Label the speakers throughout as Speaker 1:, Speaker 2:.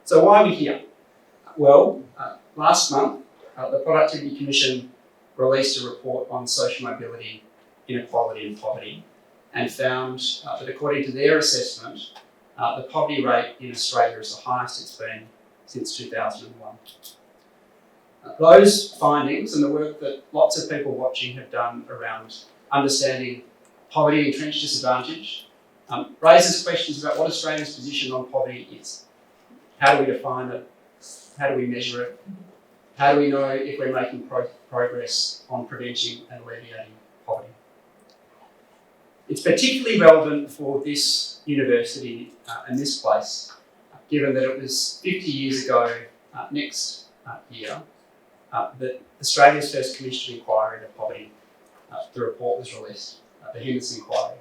Speaker 1: So why are we here? Well, last month, the Productivity Commission released a report on social mobility, inequality and poverty, and found that according to their assessment, the poverty rate in Australia is the highest it's been since 2001. Those findings and the work that lots of people watching have done around understanding poverty and entrenched disadvantage raises questions about what Australia's position on poverty is. How do we define it? How do we measure it? How do we know if we're making progress on preventing and alleviating poverty? It's particularly relevant for this university and this place, given that it was 50 years ago next year that Australia's first commissioned inquiry into poverty, the report was released, the Henderson Inquiry.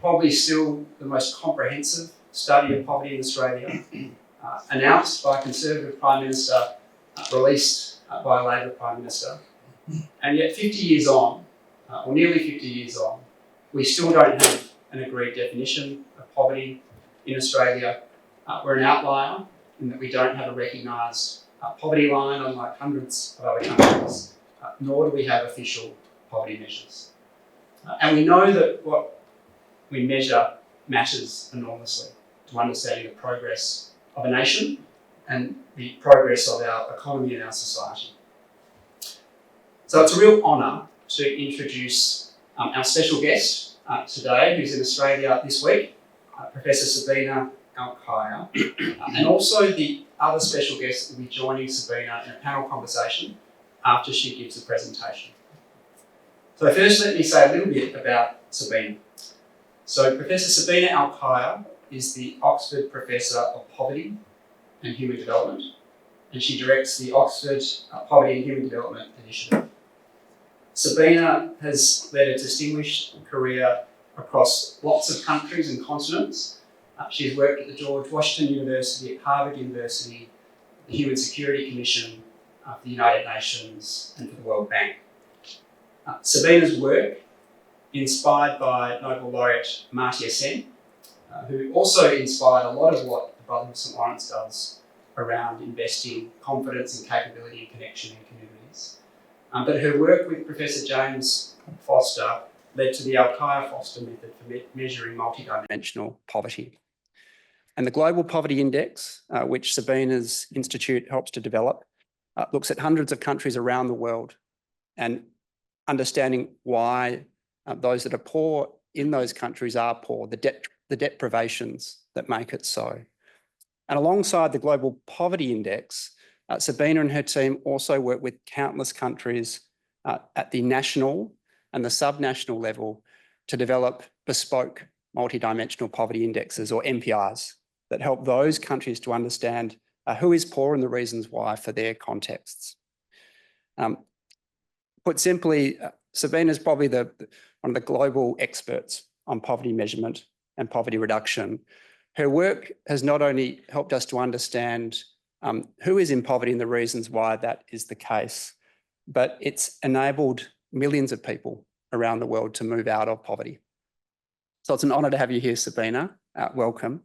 Speaker 1: Probably still the most comprehensive study of poverty in Australia, announced by a Conservative Prime Minister, released by a Labor Prime Minister. And yet 50 years on, or nearly 50 years on, we still don't have an agreed definition of poverty in Australia. We're an outlier in that we don't have a recognised poverty line, unlike hundreds of other countries, nor do we have official poverty measures. And we know that what we measure matters enormously to understanding the progress of a nation and the progress of our economy and our society. So it's a real honour to introduce our special guest today, who's in Australia this week, Professor Sabina Al-Khaia, and also the other special guest that will be joining Sabina in a panel conversation after she gives a presentation. So first, let me say a little bit about Sabina. So Professor Sabina Al-Khaia is the Oxford Professor of Poverty and Human Development, and she directs the Oxford Poverty and Human Development Initiative. Sabina has led a distinguished career across lots of countries and continents. She's worked at the George Washington University, at Harvard University, the Human Security Commission, the United Nations, and for the World Bank. Sabina's work, inspired by Nobel laureate Amartya Sen, who also inspired a lot of what the Brotherhood of St Lawrence does around investing confidence and capability and connection in communities. But her work with Professor James Foster led to the Al-Khaia-Foster method for measuring multidimensional poverty. And the Global Poverty Index, which Sabina's institute helps to develop, looks at hundreds of countries around the world and understanding why those that are poor in those countries are poor, the deprivations that make it so. And alongside the Global Poverty Index, Sabina and her team also work with countless countries at the national and the subnational level to develop bespoke multidimensional poverty indexes, or MPIs, that help those countries to understand who is poor and the reasons why for their contexts. Put simply, Sabina is probably one of the global experts on poverty measurement and poverty reduction. Her work has not only helped us to understand who is in poverty and the reasons why that is the case, but it's enabled millions of people around the world to move out of poverty. So it's an honour to have you here, Sabina. Welcome.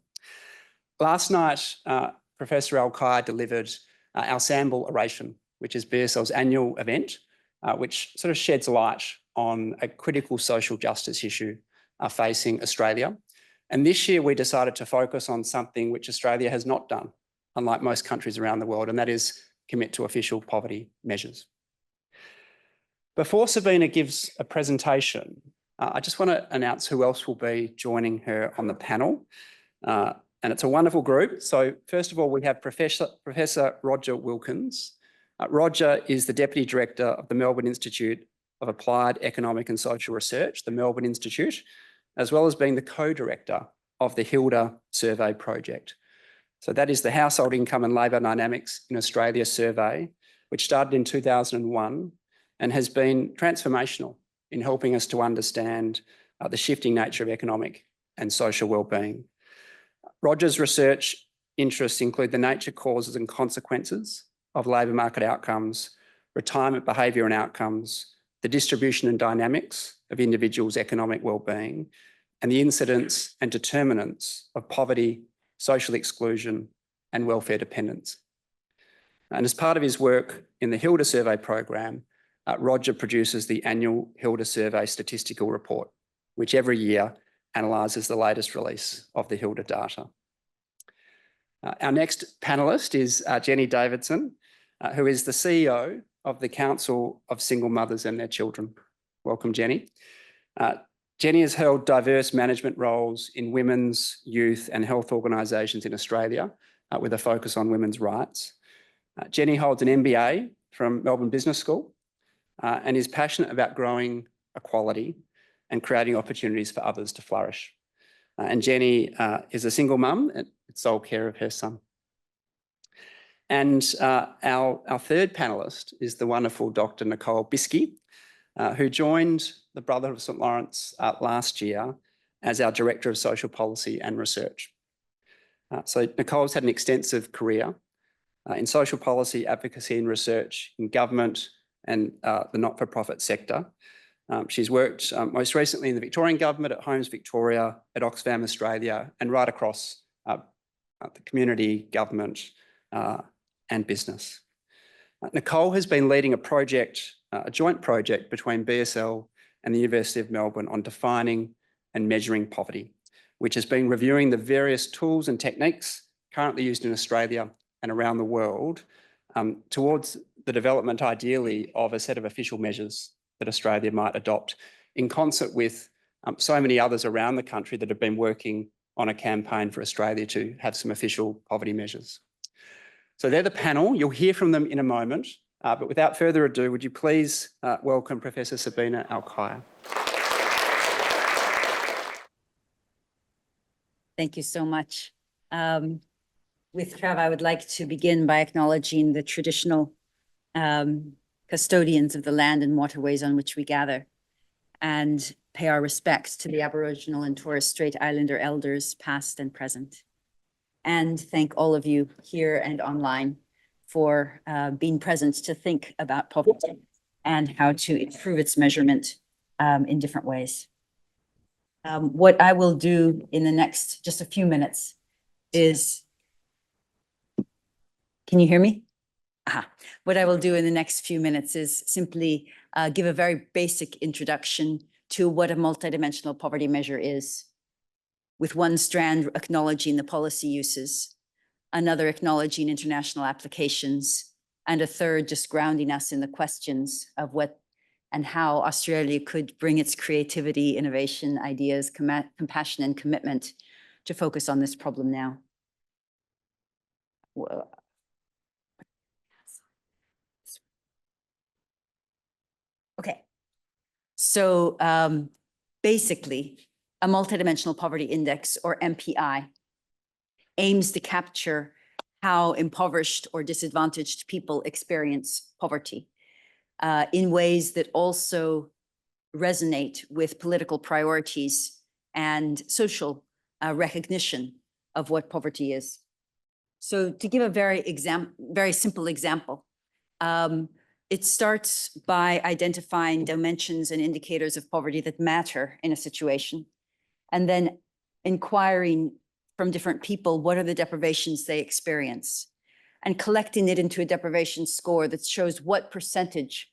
Speaker 1: Last night, Professor Al-Khaia delivered our Sample Oration, which is BSL's annual event, which sort of sheds light on a critical social justice issue facing Australia. And this year we decided to focus on something which Australia has not done, unlike most countries around the world, and that is commit to official poverty measures. Before Sabina gives a presentation, I just want to announce who else will be joining her on the panel. And it's a wonderful group. So first of all, we have Professor Roger Wilkins. Roger is the Deputy Director of the Melbourne Institute of Applied Economic and Social Research, the Melbourne Institute, as well as being the co-director of the HILDA survey project. So that is the Household Income and Labour Dynamics in Australia survey, which started in 2001 and has been transformational in helping us to understand the shifting nature of economic and social wellbeing. Roger's research interests include the nature, causes and consequences of labour market outcomes, retirement behaviour and outcomes, the distribution and dynamics of individuals' economic wellbeing, and the incidence and determinants of poverty, social exclusion
Speaker 2: and welfare dependence. And as part of his work in the Hilda Survey program, Roger produces the annual Hilda Survey statistical report, which every year analyses the latest release of the Hilda data. Our next panellist is Jenny Davidson, who is the CEO of the Council of Single Mothers and Their Children. Welcome, Jenny. Jenny has held diverse management roles in women's, youth and health organisations in Australia with a focus on women's rights. Jenny holds an MBA from Melbourne Business School and is passionate about growing equality and creating opportunities for others to flourish. And Jenny is a single mum and sole care of her son. And our third panellist is the wonderful Dr. Nicole Biskey, who joined the Brotherhood of St Lawrence last year as our Director of Social Policy and Research. So Nicole's had an extensive career in social policy, advocacy and research in government and the not-for-profit sector. She's worked most recently in the Victorian Government, at Homes Victoria, at Oxfam Australia, and right across the community, government and business. Nicole has been leading a project, a joint project between BSL and the University of Melbourne on defining and measuring poverty, which has been reviewing the various tools and techniques currently used in Australia and around the world towards the development, ideally, of a set of official measures that Australia might adopt in concert with so many others around the country that have been working on a campaign for Australia to have some official poverty measures. So they're the panel. You'll hear from them in a moment. But without further ado, would you please welcome Professor Sabina Al-Khair.
Speaker 3: Thank you so much. With Trav, I would like to begin by acknowledging the traditional custodians of the land and waterways on which we gather, and pay our respects to the Aboriginal and Torres Strait Islander elders, past and present. And thank all of you here and online for being present to think about poverty and how to improve its measurement in different ways. What I will do in the next just a few minutes is, can you hear me? What I will do in the next few minutes is simply give a very basic introduction to what a multidimensional poverty measure is, with one strand acknowledging the policy uses, another acknowledging international applications, and a third just grounding us in the questions of what and how Australia could bring its creativity, innovation, ideas, compassion, and commitment to focus on this problem now. Okay, so basically, a multidimensional poverty index, or MPI, aims to capture how impoverished or disadvantaged people experience poverty in ways that also resonate with political priorities and social recognition of what poverty is. So to give a very simple example, it starts by identifying dimensions and indicators of poverty that matter in a situation, and then inquiring from different people what are the deprivations they experience, and collecting it into a deprivation score that shows what percentage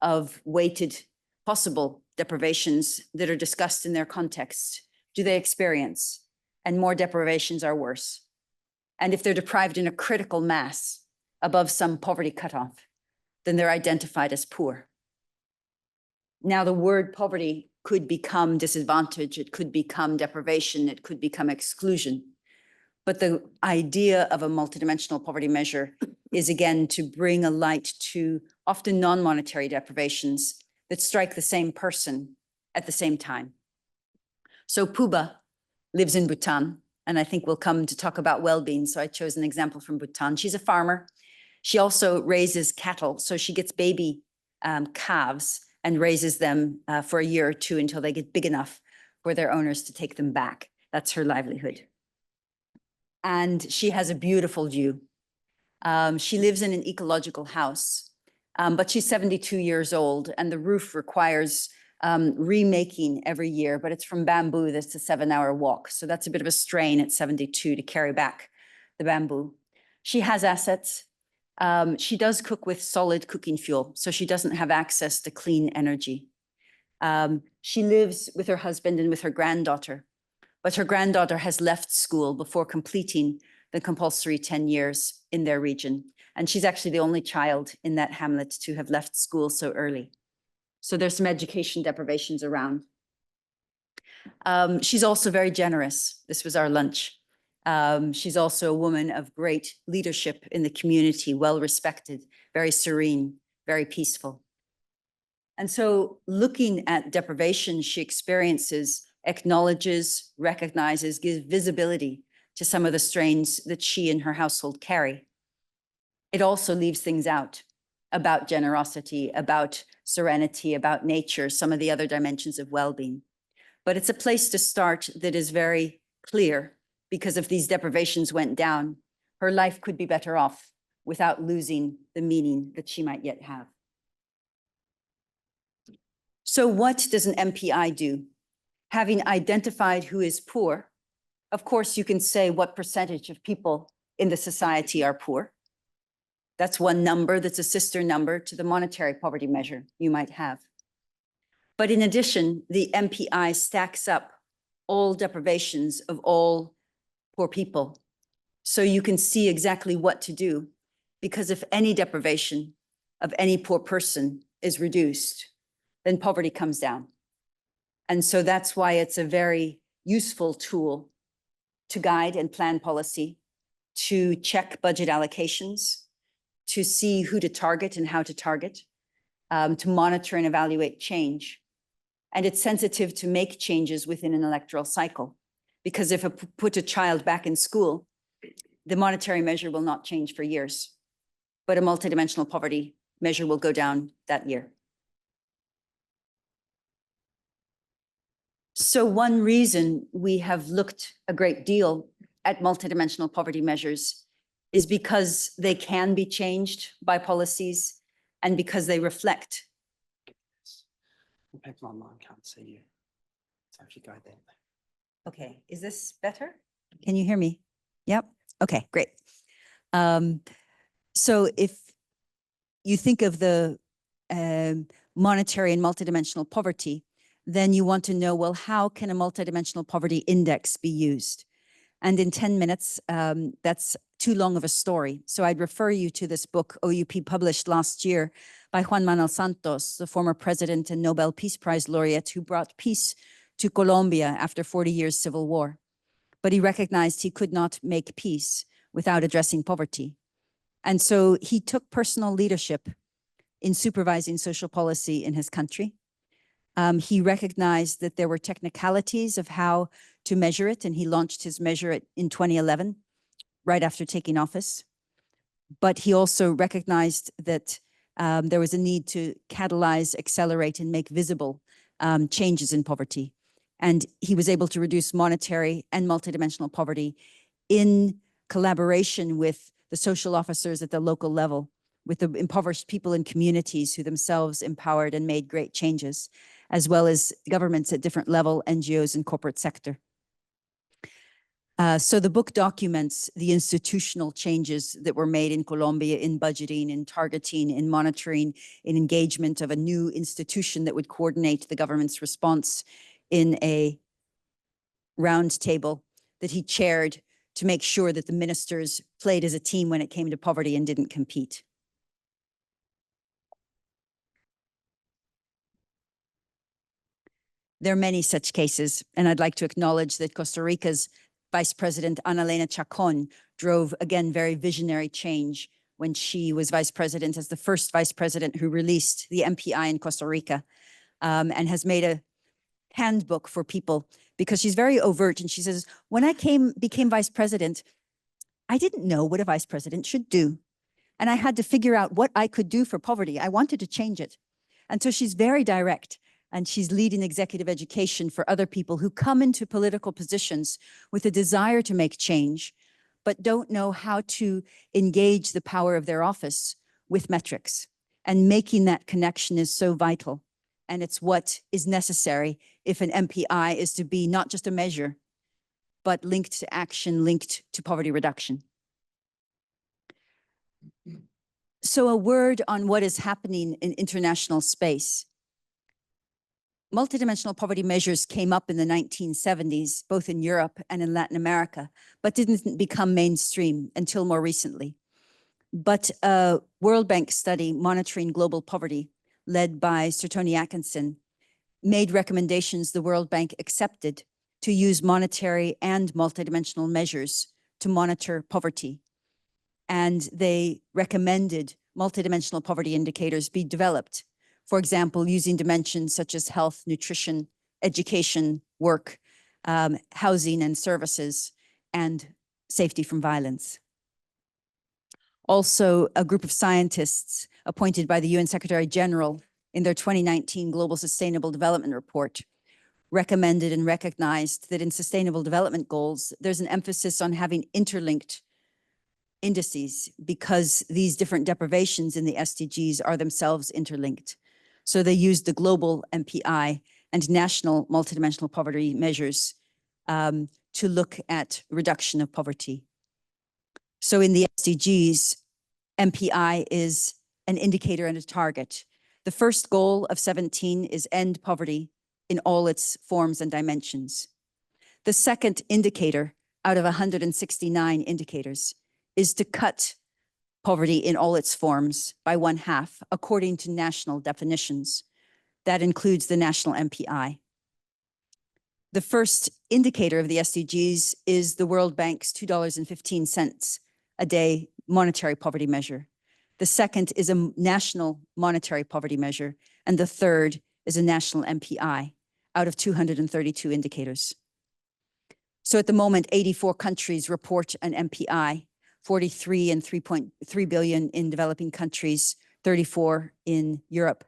Speaker 3: of weighted possible deprivations that are discussed in their context do they experience, and more deprivations are worse. And if they're deprived in a critical mass above some poverty cutoff, then they're identified as poor. Now, the word poverty could become disadvantage, it could become deprivation, it could become exclusion. But the idea of a multidimensional poverty measure is, again, to bring a light to often non-monetary deprivations that strike the same person at the same time. So Puba lives in Bhutan, and I think we'll come to talk about well-being, so I chose an example from Bhutan. She's a farmer. She also raises cattle, so she gets baby calves and raises them for a year or two until they get big enough for their owners to take them back. That's her livelihood. And she has a beautiful view. She lives in an ecological house, but she's 72 years old, and the roof requires remaking every year, but it's from bamboo. That's a 7-hour walk. So that's a bit of a strain at 72 to carry back the bamboo. She has assets. She does cook with solid cooking fuel, so she doesn't have access to clean energy. She lives with her husband and with her granddaughter, but her granddaughter has left school before completing the compulsory 10 years in their region. And she's actually the only child in that hamlet to have left school so early. So there's some education deprivations around. She's also very generous. This was our lunch. She's also a woman of great leadership in the community, well respected, very serene, very peaceful. And so looking at deprivation she experiences, acknowledges, recognizes, gives visibility to some of the strains that she and her household carry. It also leaves things out about generosity, about serenity, about nature, some of the other dimensions of well-being. But it's a place to start that is very clear, because if these deprivations went down, her life could be better off without losing the meaning that she might yet have. So what does an MPI do? Having identified who is poor, of course, you can say what percentage of people in the society are poor. That's one number that's a sister number to the monetary poverty measure you might have. But in addition, the MPI stacks up all deprivations of all poor people. So you can see exactly what to do, because if any deprivation of any poor person is reduced, then poverty comes down. And so that's why it's a very useful tool to guide and plan policy, to check budget allocations, to see who to target and how to target, to monitor and evaluate change. And it's sensitive to make changes within an electoral cycle, because if it put a child back in school, the monetary measure will not change for years, but a multidimensional poverty measure will go down that year. So one reason we have looked a great deal at multidimensional poverty measures is because they can be changed by policies and because they reflect.
Speaker 2: People online can't see you. So if you go there.
Speaker 3: Okay, is this better? Can you hear me? Yep. Okay, great. So if you think of the monetary and multidimensional poverty, then you want to know, well, how can a multidimensional poverty index be used? And in 10 minutes, that's too long of a story. So I'd refer you to this book OUP published last year by Juan Manuel Santos, the former president and Nobel Peace Prize laureate who brought peace to Colombia after 40 years civil war. But he recognized he could not make peace without addressing poverty. And so he took personal leadership in supervising social policy in his country. He recognized that there were technicalities of how to measure it, and he launched his measure in 2011, right after taking office. But he also recognized that there was a need to catalyze, accelerate, and make visible changes in poverty. And he was able to reduce monetary and multidimensional poverty in collaboration with the social officers at the local level, with the impoverished people in communities who themselves empowered and made great changes, as well as governments at different level, NGOs and corporate sector. So the book documents the institutional changes that were made in Colombia in budgeting, in targeting, in monitoring, in engagement of a new institution that would coordinate the government's response in a round table that he chaired to make sure that the ministers played as a team when it came to poverty and didn't compete. There are many such cases, and I'd like to acknowledge that Costa Rica's Vice President Ana Elena Chacon drove, again, very visionary change when she was vice president, as the first vice president who released the MPI in Costa Rica, and has made a handbook for people, because she's very overt. And she says, when I became vice president, I didn't know what a vice president should do. And I had to figure out what I could do for poverty. I wanted to change it. And so she's very direct. And she's leading executive education for other people who come into political positions with a desire to make change, but don't know how to engage the power of their office with metrics. And making that connection is so vital. And it's what is necessary if an MPI is to be not just a measure, but linked to action, linked to poverty reduction. So a word on what is happening in international space. Multidimensional poverty measures came up in the 1970s, both in Europe and in Latin America, but didn't become mainstream until more recently. But a World Bank study monitoring global poverty, led by Sir Tony Atkinson, made recommendations the World Bank accepted to use monetary and multidimensional measures to monitor poverty. And they recommended multidimensional poverty indicators be developed. For example, using dimensions such as health, nutrition, education, work, housing and services, and safety from violence. Also, a group of scientists appointed by the UN Secretary General in their 2019 Global Sustainable Development Report recommended and recognized that in Sustainable Development Goals, there's an emphasis on having interlinked indices because these different deprivations in the SDGs are themselves interlinked. So they used the global MPI and national multidimensional poverty measures to look at reduction of poverty. So in the SDGs, MPI is an indicator and a target. The first goal of 17 is end poverty in all its forms and dimensions. The second indicator out of 169 indicators is to cut poverty in all its forms by 1/2 according to national definitions. That includes the national MPI. The first indicator of the SDGs is the World Bank's $2.15 a day monetary poverty measure. The second is a national monetary poverty measure, and the third is a national MPI out of 232 indicators. So at the moment, 84 countries report an MPI, 43 and 3.3 billion in developing countries, 34 in Europe,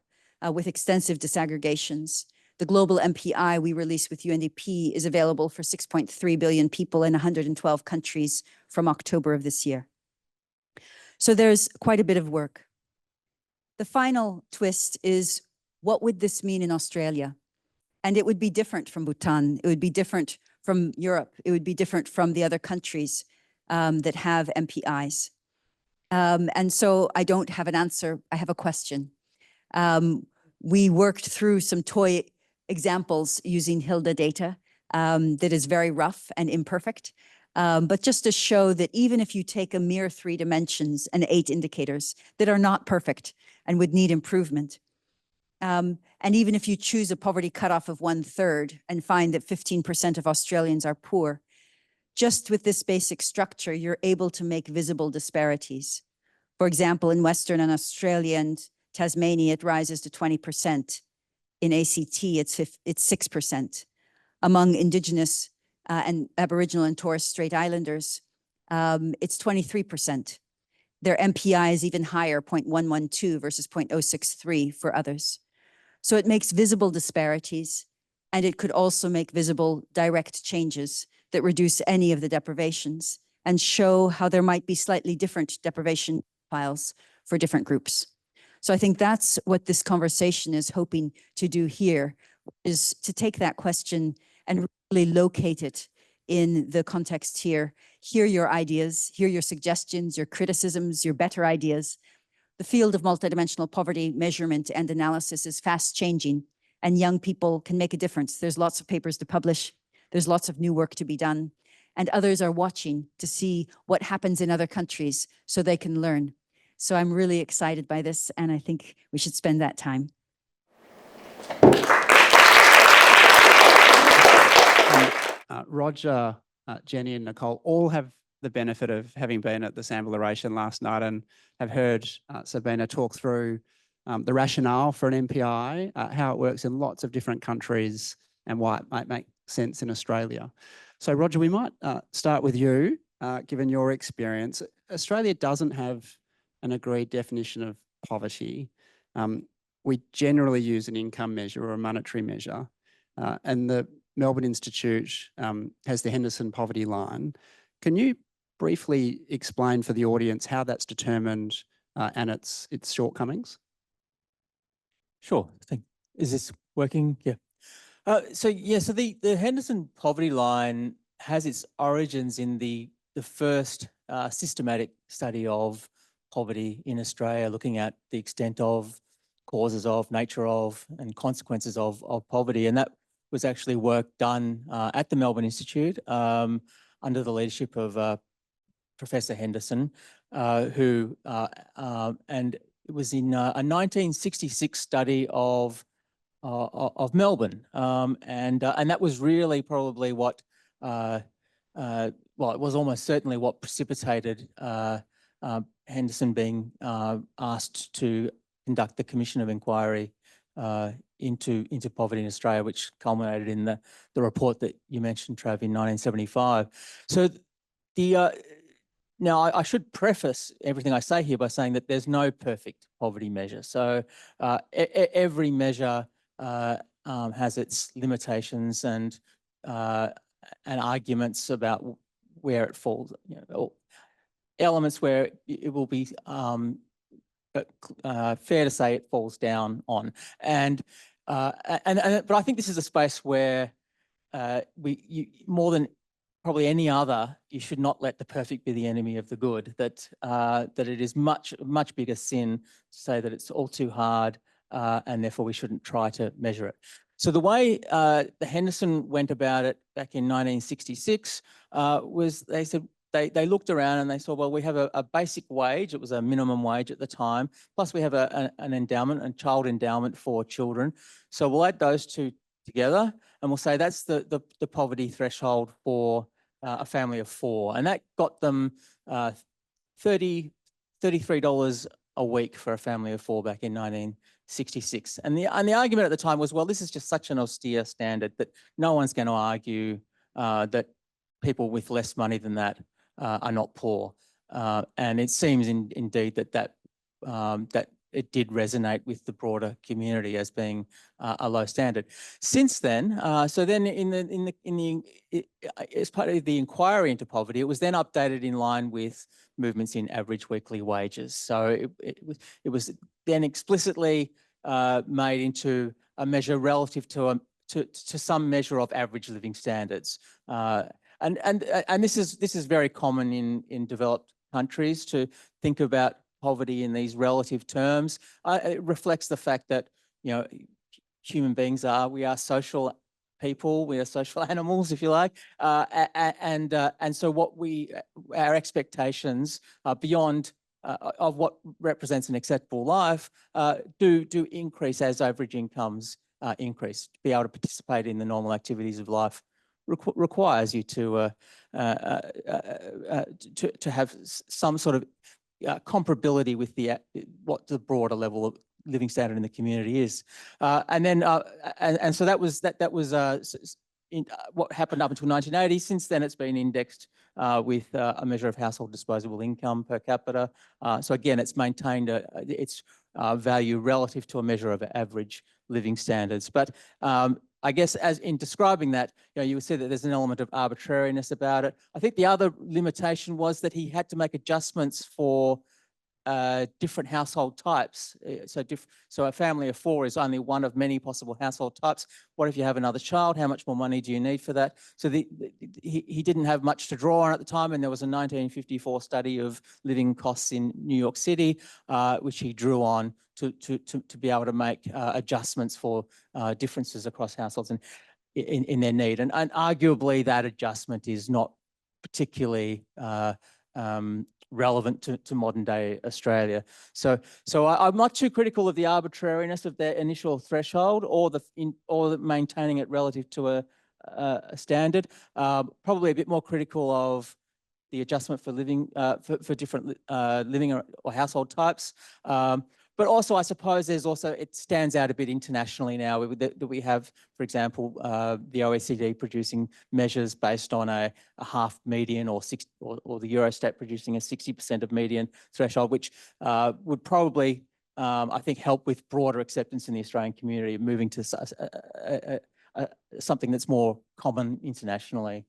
Speaker 3: with extensive disaggregations. The global MPI we release with UNDP is available for 6.3 billion people in 112 countries from October of this year. So there's quite a bit of work. The final twist is, what would this mean in Australia? And it would be different from Bhutan. It would be different from Europe. It would be different from the other countries that have MPIs. And so I don't have an answer. I have a question. We worked through some toy examples using HILDA data that is very rough and imperfect. But just to show that even if you take a mere 3 dimensions and 8 indicators that are not perfect and would need improvement, and even if you choose a poverty cutoff of 1/3 and find that 15% of Australians are poor, just with this basic structure, you're able to make visible disparities. For example, in Western and Australia and Tasmania, it rises to 20%. In ACT, it's 6%. Among Indigenous and Aboriginal and Torres Strait Islanders, it's 23%. Their MPI is even higher, 0.112 versus 0.063 for others. So it makes visible disparities, and it could also make visible direct changes that reduce any of the deprivations and show how there might be slightly different deprivation profiles for different groups. So I think that's what this conversation is hoping to do here, is to take that question and really locate it in the context here, hear your ideas, hear your suggestions, your criticisms, your better ideas. The field of multidimensional poverty measurement and analysis is fast changing, and young people can make a difference. There's lots of papers to publish. There's lots of new work to be done, and others are watching to see what happens in other countries so they can learn. So I'm really excited by this, and I think we should spend that time.
Speaker 2: Roger, Jenny and Nicole all have the benefit of having been at the sample oration last night and have heard Sabina talk through the rationale for an MPI, how it works in lots of different countries and why it might make sense in Australia. So Roger, we might start with you, given your experience. Australia doesn't have an agreed definition of poverty. We generally use an income measure or a monetary measure, and the Melbourne Institute has the Henderson Poverty Line. Can you briefly explain for the audience how that's determined and its shortcomings?
Speaker 4: Sure. Is this working? Yeah. So the Henderson Poverty Line has its origins in the first systematic study of poverty in Australia, looking at the extent of, causes of, nature of, and consequences of poverty. And that was actually work done at the Melbourne Institute under the leadership of Professor Henderson, and it was in a 1966 study of Melbourne, and that was really probably what, well, it was almost certainly what precipitated Henderson being asked to conduct the Commission of Inquiry into poverty in Australia, which culminated in the report that you mentioned, Trav, in 1975. So now I should preface everything I say here by saying that there's no perfect poverty measure. So every measure has its limitations and arguments about where it falls, or elements where it will be fair to say it falls down on. But I think this is a space where more than probably any other, you should not let the perfect be the enemy of the good. That it is much bigger sin to say that it's all too hard, and therefore we shouldn't try to measure it. So the way the Henderson went about it back in 1966 was they said they looked around and they saw, well, we have a basic wage. It was a minimum wage at the time. Plus we have an endowment, a child endowment for children. So we'll add those two together and we'll say that's the poverty threshold for a family of four. And that got them $33 a week for a family of four back in 1966. And the argument at the time was, well, this is just such an austere standard that no one's going to argue that people with less money than that are not poor. And it seems indeed that it did resonate with the broader community as being a low standard. Since then, so then as part of the inquiry into poverty, it was then updated in line with movements in average weekly wages. So it was then explicitly made into a measure relative to some measure of average living standards. And this is very common in developed countries to think about poverty in these relative terms. It reflects the fact that, human beings we are social people, we are social animals, if you like, and so our expectations beyond of what represents an acceptable life do increase as average incomes increase. To be able to participate in the normal activities of life requires you to have some sort of comparability with what the broader level of living standard in the community is, and so that was what happened up until 1980. Since then, it's been indexed with a measure of household disposable income per capita. So again, it's maintained its value relative to a measure of average living standards. But I guess as in describing that, you would say that there's an element of arbitrariness about it. I think the other limitation was that he had to make adjustments for different household types. So a family of four is only one of many possible household types. What if you have another child? How much more money do you need for that? So he didn't have much to draw on at the time, and there was a 1954 study of living costs in New York City, which he drew on to be able to make adjustments for differences across households and in their need. And arguably that adjustment is not particularly relevant to modern day Australia. So I'm not too critical of the arbitrariness of their initial threshold or maintaining it relative to a standard. Probably a bit more critical of the adjustment for living for different living or household types. But also, I suppose it stands out a bit internationally now that we have, for example, the OECD producing measures based on a half median or the Eurostat producing a 60% of median threshold, which would probably, I think, help with broader acceptance in the Australian community, moving to something that's more common internationally.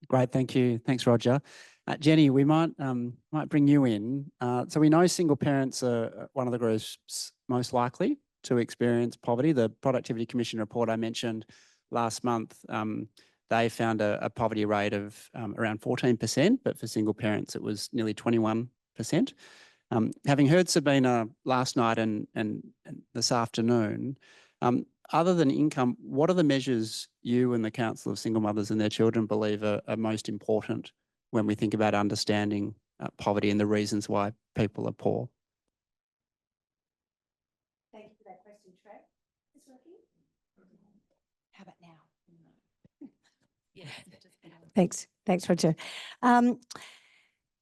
Speaker 2: Great, thank you. Thanks, Roger. Jenny, we might bring you in. So we know single parents are one of the groups most likely to experience poverty. The Productivity Commission report I mentioned last month, they found a poverty rate of around 14%, but for single parents it was nearly 21%. Having heard Sabina last night and this afternoon, other than income, what are the measures you and the Council of Single Mothers and Their Children believe are most important when we think about understanding poverty and the reasons why people are poor?
Speaker 3: Thank you for that question, Trev. Is this working? How about now? Yeah.
Speaker 5: Thanks, Roger.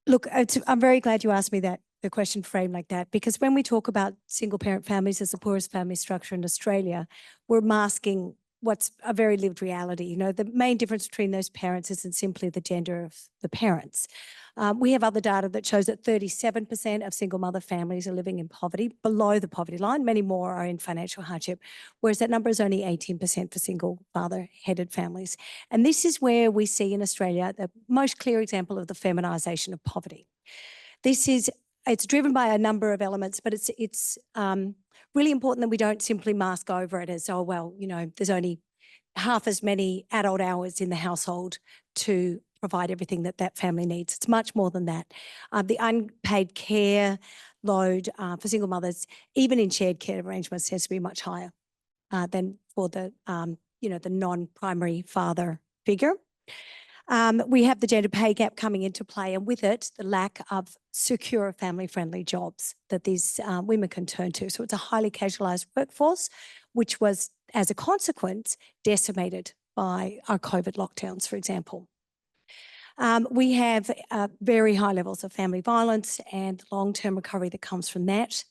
Speaker 5: Look, I'm very glad you asked me the question framed like that, because when we talk about single parent families as the poorest family structure in Australia, we're masking what's a very lived reality. You know, the main difference between those parents isn't simply the gender of the parents. We have other data that shows that 37% of single mother families are living in poverty, below the poverty line. Many more are in financial hardship, whereas that number is only 18% for single father-headed families. And this is where we see in Australia the most clear example of the feminisation of poverty. It's driven by a number of elements, but it's really important that we don't simply mask over it as, oh, well, you know, there's only half as many adult hours in the household to provide everything that family needs. It's much more than that. The unpaid care load for single mothers, even in shared care arrangements, tends to be much higher than for the, the non-primary father figure. We have the gender pay gap coming into play, and with it, the lack of secure family-friendly jobs that these women can turn to. So it's a highly casualised workforce, which was, as a consequence, decimated by our COVID lockdowns, for example. We have very high levels of family violence and long-term recovery that comes from that.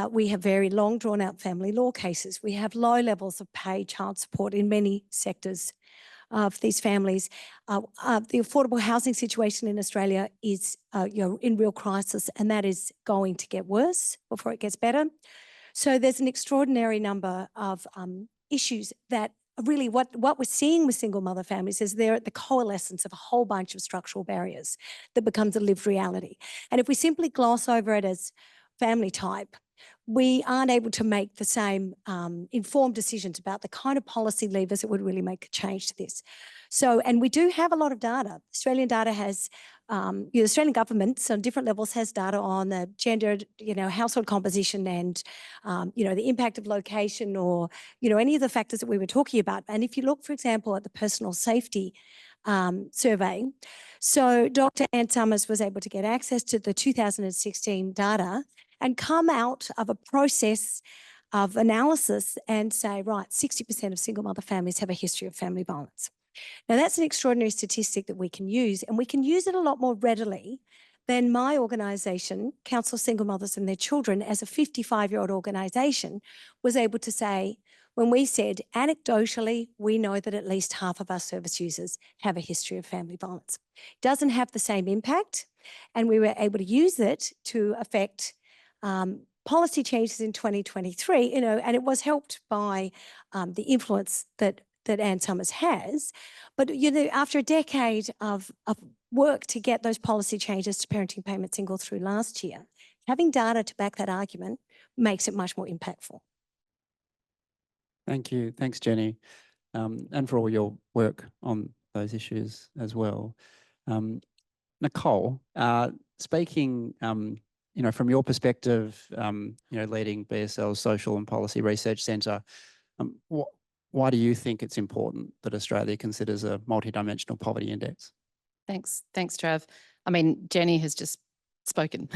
Speaker 5: We have very long drawn-out family law cases. We have low levels of paid child support in many sectors of these families. The affordable housing situation in Australia is in real crisis, and that is going to get worse before it gets better. So there's an extraordinary number of issues that really what we're seeing with single mother families is they're at the coalescence of a whole bunch of structural barriers that becomes a lived reality. And if we simply gloss over it as family type, we aren't able to make the same informed decisions about the kind of policy levers that would really make a change to this. So, and we do have a lot of data. Australian data has, the Australian government on different levels has data on the gendered, household composition and, the impact of location or, any of the factors that we were talking about. And if you look, for example, at the personal safety survey, so Dr. Ann Summers was able to get access to the 2016 data and come out of a process of analysis and say, right, 60% of single mother families have a history of family violence. Now, that's an extraordinary statistic that we can use, and we can use it a lot more readily than my organisation, Council of Single Mothers and Their Children, as a 55-year-old organisation, was able to say, when we said, anecdotally, we know that at least half of our service users have a history of family violence. It doesn't have the same impact, and we were able to use it to affect policy changes in 2023, and it was helped by the influence that Ann Summers has. But, after a decade of work to get those policy changes to parenting payment single through last year, having data to back that argument makes it much more impactful.
Speaker 2: Thank you. Thanks, Jenny, and for all your work on those issues as well. Nicole, speaking from your perspective, leading BSL's Social and Policy Research Centre, why do you think it's important that Australia considers a multidimensional poverty index?
Speaker 6: Thanks, Trav. I mean, Jenny has just spoken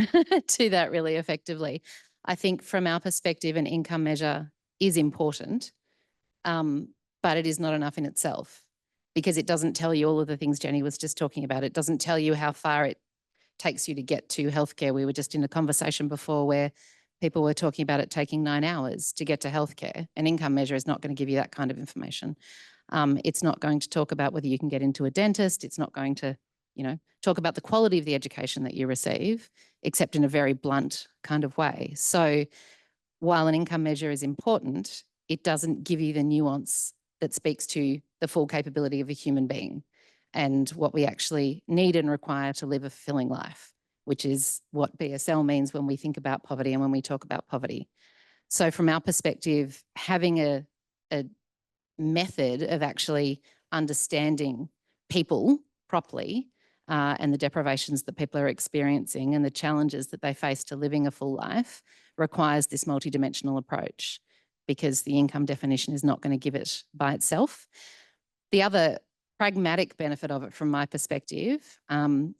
Speaker 6: to that really effectively. I think from our perspective, an income measure is important, but it is not enough in itself because it doesn't tell you all of the things Jenny was just talking about. It doesn't tell you how far it takes you to get to healthcare. We were just in a conversation before where people were talking about it taking 9 hours to get to healthcare. An income measure is not going to give you that kind of information. It's not going to talk about whether you can get into a dentist. It's not going to, talk about the quality of the education that you receive, except in a very blunt kind of way. So while an income measure is important, it doesn't give you the nuance that speaks to the full capability of a human being and what we actually need and require to live a fulfilling life, which is what BSL means when we think about poverty and when we talk about poverty. So from our perspective, having a method of actually understanding people properly and the deprivations that people are experiencing and the challenges that they face to living a full life requires this multidimensional approach, because the income definition is not going to give it by itself. The other pragmatic benefit of it from my perspective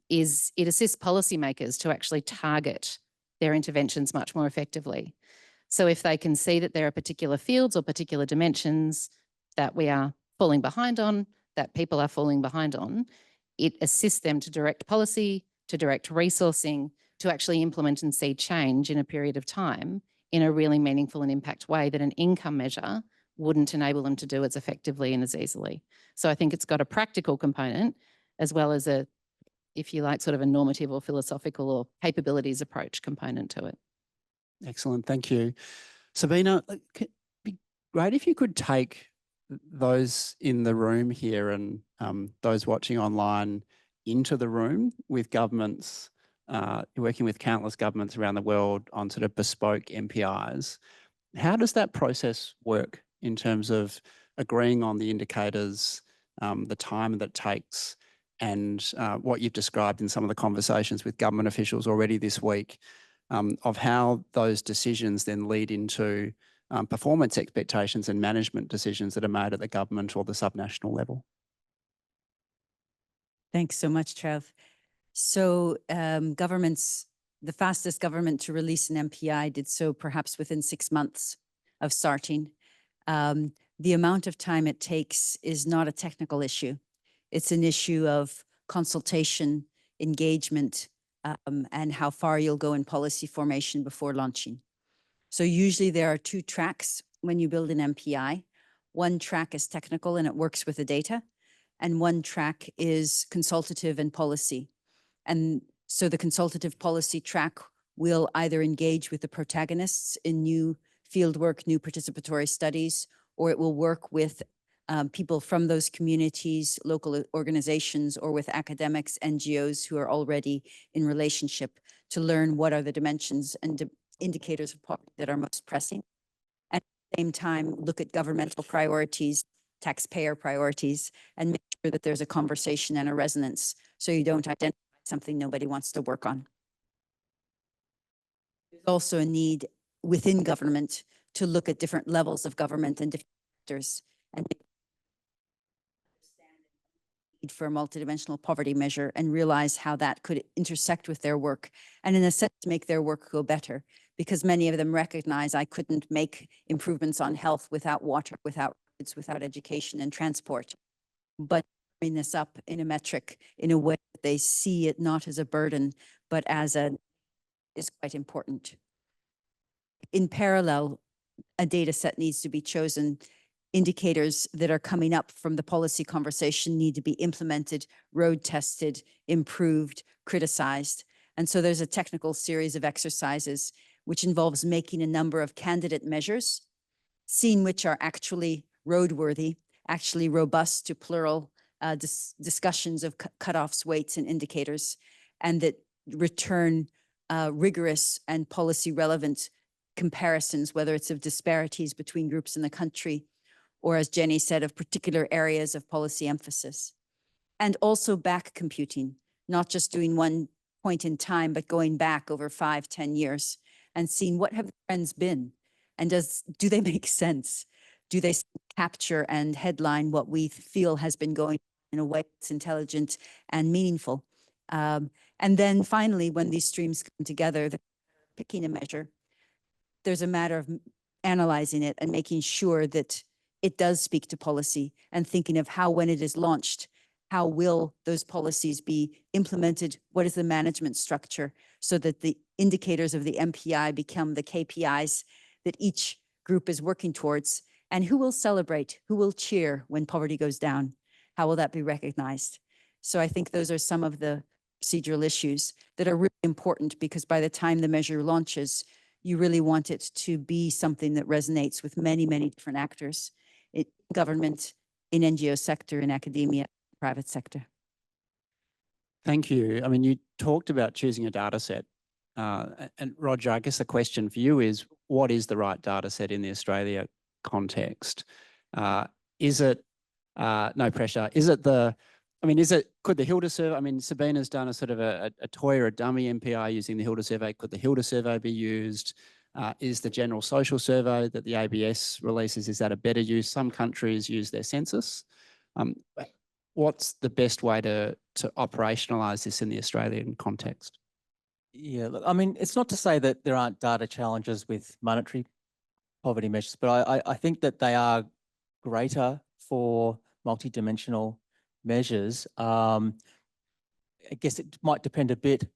Speaker 6: is it assists policymakers to actually target their interventions much more effectively. So if they can see that there are particular fields or particular dimensions that we are falling behind on, that people are falling behind on, it assists them to direct policy, to direct resourcing, to actually implement and see change in a period of time in a really meaningful and impact way that an income measure wouldn't enable them to do as effectively and as easily. So I think it's got a practical component as well as a, if you like, sort of a normative or philosophical or capabilities approach component to it.
Speaker 2: Excellent, thank you. Sabina, it'd be great if you could take those in the room here and those watching online into the room with governments, working with countless governments around the world on sort of bespoke MPIs. How does that process work in terms of agreeing on the indicators, the time that it takes, and what you've described in some of the conversations with government officials already this week, of how those decisions then lead into performance expectations and management decisions that are made at the government or the subnational level?
Speaker 3: Thanks so much, Trev. So governments, the fastest government to release an MPI did so perhaps within 6 months of starting. The amount of time it takes is not a technical issue. It's an issue of consultation, engagement, and how far you'll go in policy formation before launching. So usually there are 2 tracks when you build an MPI. One track is technical and it works with the data, and one track is consultative and policy. And so the consultative policy track will either engage with the protagonists in new fieldwork, new participatory studies, or it will work with people from those communities, local organizations, or with academics, NGOs who are already in relationship to learn what are the dimensions and indicators of poverty that are most pressing. And at the same time, look at governmental priorities, taxpayer priorities, and make sure that there's a conversation and a resonance so you don't identify something nobody wants to work on. There's also a need within government to look at different levels of government and different sectors and understand the need for a multidimensional poverty measure and realize how that could intersect with their work and in a sense make their work go better, because many of them recognize I couldn't make improvements on health without water, without roads, without education and transport. But bring this up in a metric in a way that they see it not as a burden, but as is quite important. In parallel, a data set needs to be chosen. Indicators that are coming up from the policy conversation need to be implemented, road tested, improved, criticized. And so there's a technical series of exercises which involves making a number of candidate measures, seeing which are actually roadworthy, actually robust to plural discussions of cutoffs, weights, and indicators, and that return rigorous and policy relevant comparisons, whether it's of disparities between groups in the country, or as Jenny said, of particular areas of policy emphasis. And also back computing, not just doing one point in time, but going back over 5, 10 years and seeing what have the trends been, and do they make sense? Do they capture and headline what we feel has been going in a way that's intelligent and meaningful? And then finally, when these streams come together, picking a measure, there's a matter of analyzing it and making sure that it does speak to policy and thinking of how, when it is launched, how will those policies be implemented? What is the management structure so that the indicators of the MPI become the KPIs that each group is working towards? And who will celebrate? Who will cheer when poverty goes down? How will that be recognized? So I think those are some of the procedural issues that are really important, because by the time the measure launches, you really want it to be something that resonates with many, many different actors in government, in NGO sector, in academia, private sector.
Speaker 2: Thank you. I mean, you talked about choosing a data set. And Roger, I guess the question for you is, what is the right data set in the Australia context? Is it, no pressure, is it the I mean, could the Hilda survey, I mean, Sabina's done a sort of a toy or a dummy MPI using the Hilda survey. Could the Hilda survey be used? Is the general social survey that the ABS releases, is that a better use? Some countries use their census. What's the best way to operationalise this in the Australian context?
Speaker 4: Yeah, look, I mean, it's not to say that there aren't data challenges with monetary poverty measures, but I think that they are greater for multidimensional measures. I guess it might depend a bit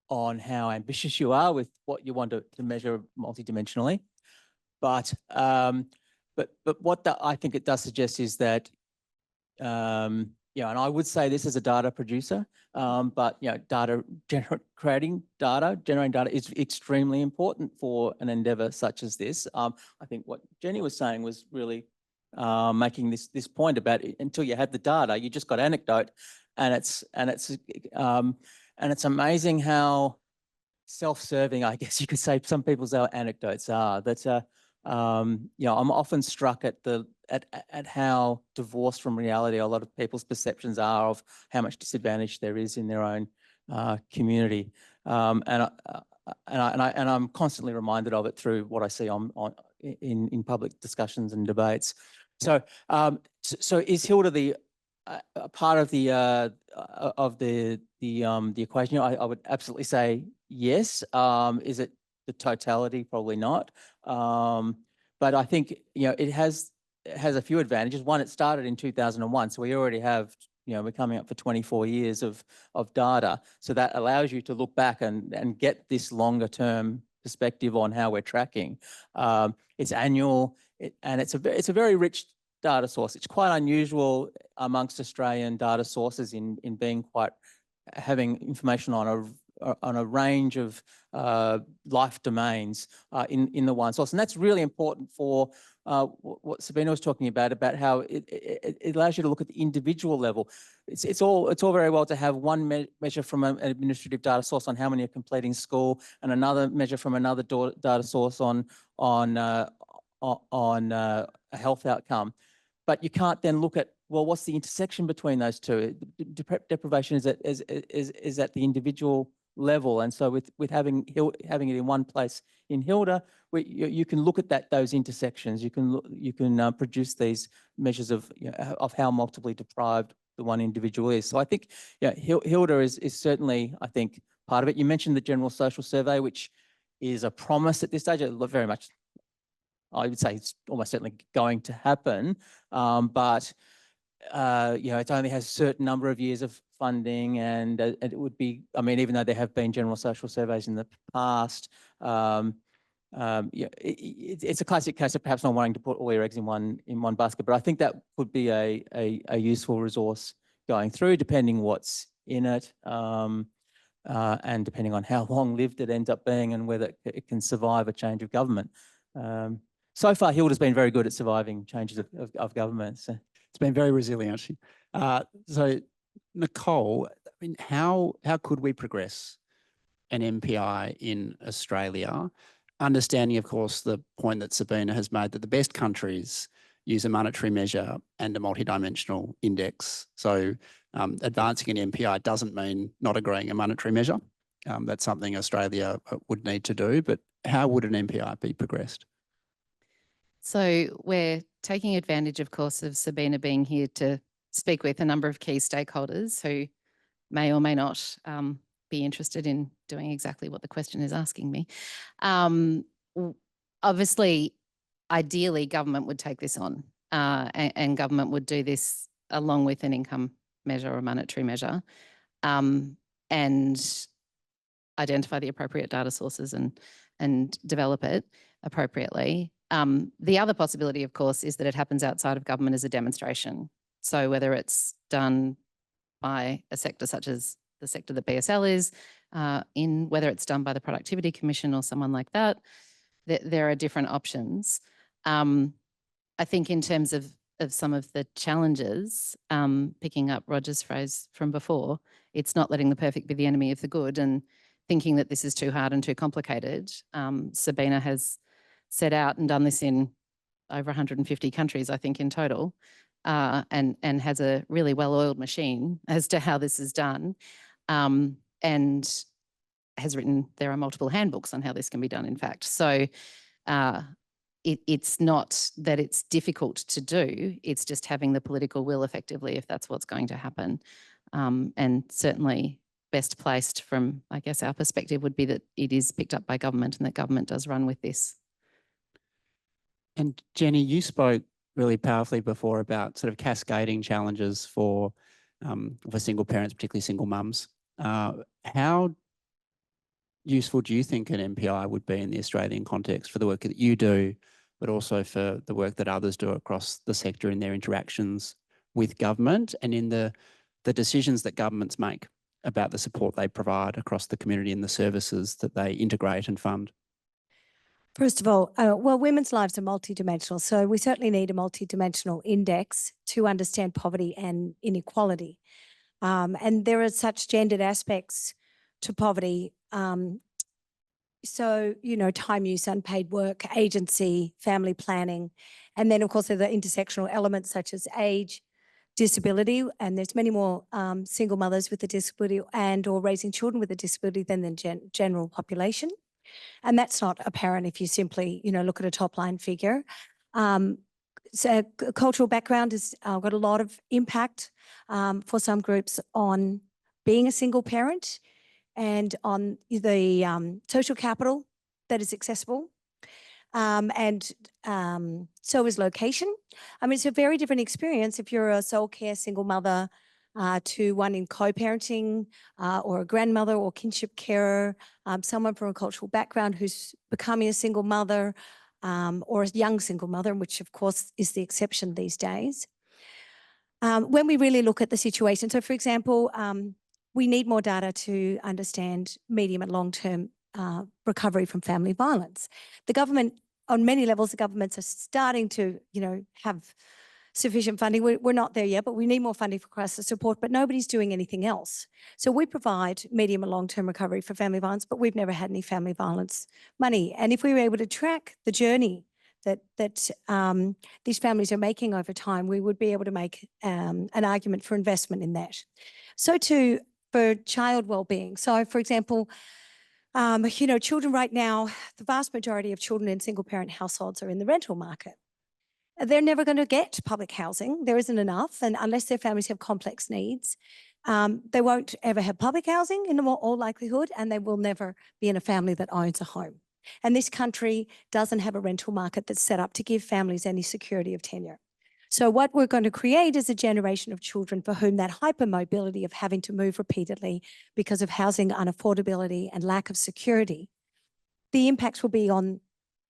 Speaker 4: on how ambitious you are with what you want to measure multidimensionally. But what I think it does suggest is that, yeah, and I would say this as a data producer, but generating data is extremely important for an endeavour such as this. I think what Jenny was saying was really making this point about it, until you have the data, you just got anecdote, and it's amazing how self-serving, I guess you could say, some people's anecdotes are. That I'm often struck at how divorced from reality a lot of people's perceptions are of how much disadvantage there is in their own community, and I'm constantly reminded of it through what I see in public discussions and debates. So is Hilda the part of the equation? I would absolutely say yes. Is it the totality? Probably not. But I think it has a few advantages. One, it started in 2001, so we already have we're coming up for 24 years of data. So that allows you to look back and get this longer term perspective on how we're tracking. It's annual, and it's a very rich data source. It's quite unusual amongst Australian data sources in being having information on a range of life domains in the one source. And that's really important for what Sabina was talking about how it allows you to look at the individual level. It's all very well to have one measure from an administrative data source on how many are completing school, and another measure from another data source on a health outcome. But you can't then look at, well, what's the intersection between those two? Deprivation is at the individual level, and so with having it in one place in Hilda, you can look at those intersections. You can produce these measures of how multiply deprived the one individual is. So I think Hilda is certainly, I think, part of it. You mentioned the general social survey, which is a promise at this stage. Very much, I would say it's almost certainly going to happen, but it only has a certain number of years of funding, and it would be, I mean, even though there have been general social surveys in the past, it's a classic case of perhaps not wanting to put all your eggs in one basket. But I think that would be a useful resource going through, depending what's in it, and depending on how long-lived it ends up being and whether it can survive a change of government. So far, Hilda's been very good at surviving changes of government. So.
Speaker 2: It's been very resilient. So, Nicole, I mean, how could we progress an MPI in Australia? Understanding, of course, the point that Sabina has made that the best countries use a monetary measure and a multidimensional index. So advancing an MPI doesn't mean not agreeing a monetary measure. That's something Australia would need to do. But how would an MPI be progressed?
Speaker 6: So we're taking advantage, of course, of Sabina being here to speak with a number of key stakeholders who may or may not be interested in doing exactly what the question is asking me. Obviously, ideally, government would take this on, and government would do this along with an income measure or a monetary measure, and identify the appropriate data sources and develop it appropriately. The other possibility, of course, is that it happens outside of government as a demonstration. So whether it's done by a sector such as the sector that BSL is in, whether it's done by the Productivity Commission or someone like that, there are different options. I think in terms of some of the challenges, picking up Roger's phrase from before, it's not letting the perfect be the enemy of the good and thinking that this is too hard and too complicated. Sabina has set out and done this in over 150 countries, I think, in total. and has a really well-oiled machine as to how this is done, and has written, there are multiple handbooks on how this can be done, in fact. So it's not that it's difficult to do, it's just having the political will effectively if that's what's going to happen. And certainly best placed from, I guess, our perspective would be that it is picked up by government and that government does run with this.
Speaker 2: And Jenny, you spoke really powerfully before about sort of cascading challenges for single parents, particularly single mums. How useful do you think an MPI would be in the Australian context for the work that you do, but also for the work that others do across the sector in their interactions with government and in the decisions that governments make about the support they provide across the community and the services that they integrate and fund?
Speaker 5: First of all, well, women's lives are multidimensional, so we certainly need a multidimensional index to understand poverty and inequality. And there are such gendered aspects to poverty. So, time use, unpaid work, agency, family planning, and then of course there are the intersectional elements such as age, disability, and there's many more single mothers with a disability and or raising children with a disability than the general population. And that's not apparent if you simply, look at a top line figure. So cultural background has got a lot of impact for some groups on being a single parent and on the social capital that is accessible. And so is location. I mean, it's a very different experience if you're a sole care single mother to one in co-parenting or a grandmother or kinship carer, someone from a cultural background who's becoming a single mother or a young single mother, which of course is the exception these days. When we really look at the situation, so for example, we need more data to understand medium and long-term recovery from family violence. The government, on many levels, the governments are starting to, have sufficient funding. We're not there yet, but we need more funding for crisis support, but nobody's doing anything else. So we provide medium and long-term recovery for family violence, but we've never had any family violence money. And if we were able to track the journey that these families are making over time, we would be able to make an argument for investment in that. So too for child well-being. So for example, children right now, the vast majority of children in single-parent households are in the rental market. They're never going to get public housing. There isn't enough. And unless their families have complex needs, they won't ever have public housing in all likelihood, and they will never be in a family that owns a home. And this country doesn't have a rental market that's set up to give families any security of tenure. So what we're going to create is a generation of children for whom that hypermobility of having to move repeatedly because of housing unaffordability and lack of security, the impacts will be on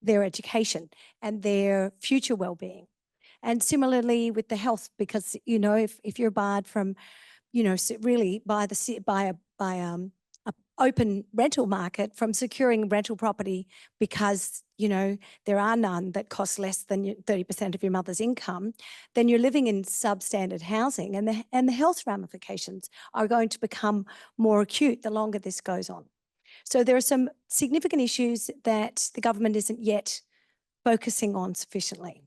Speaker 5: their education and their future well-being. And similarly with the health, because, if you're barred from, really by a open rental market from securing rental property because, there are none that cost less than 30% of your mother's income, then you're living in substandard housing, and the health ramifications are going to become more acute the longer this goes on. So there are some significant issues that the government isn't yet focusing on sufficiently.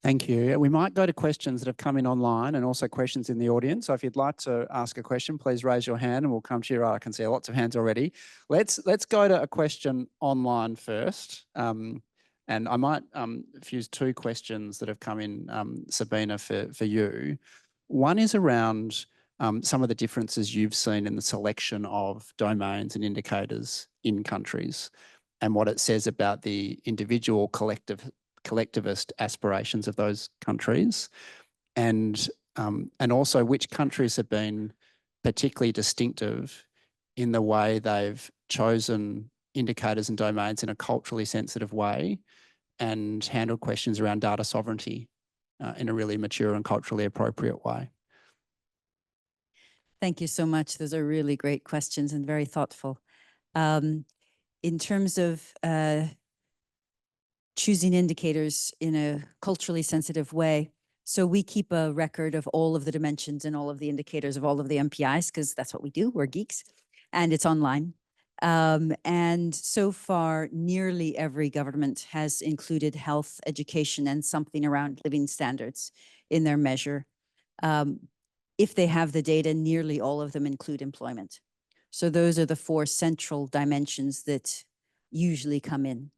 Speaker 2: Thank you. We might go to questions that have come in online and also questions in the audience. So if you'd like to ask a question, please raise your hand and we'll come to you. I can see lots of hands already. Let's go to a question online first. And I might fuse two questions that have come in, Sabina, for you. One is around some of the differences you've seen in the selection of domains and indicators in countries and what it says about the individual collectivist aspirations of those countries, and also which countries have been particularly distinctive in the way they've chosen indicators and domains in a culturally sensitive way and handled questions around data sovereignty in a really mature and culturally appropriate way.
Speaker 3: Thank you so much. Those are really great questions and very thoughtful. In terms of choosing indicators in a culturally sensitive way, so we keep a record of all of the dimensions and all of the indicators of all of the MPIs because that's what we do. We're geeks, and it's online. And so far, nearly every government has included health, education, and something around living standards in their measure. If they have the data, nearly all of them include employment. So those are the 4 central dimensions that usually come in.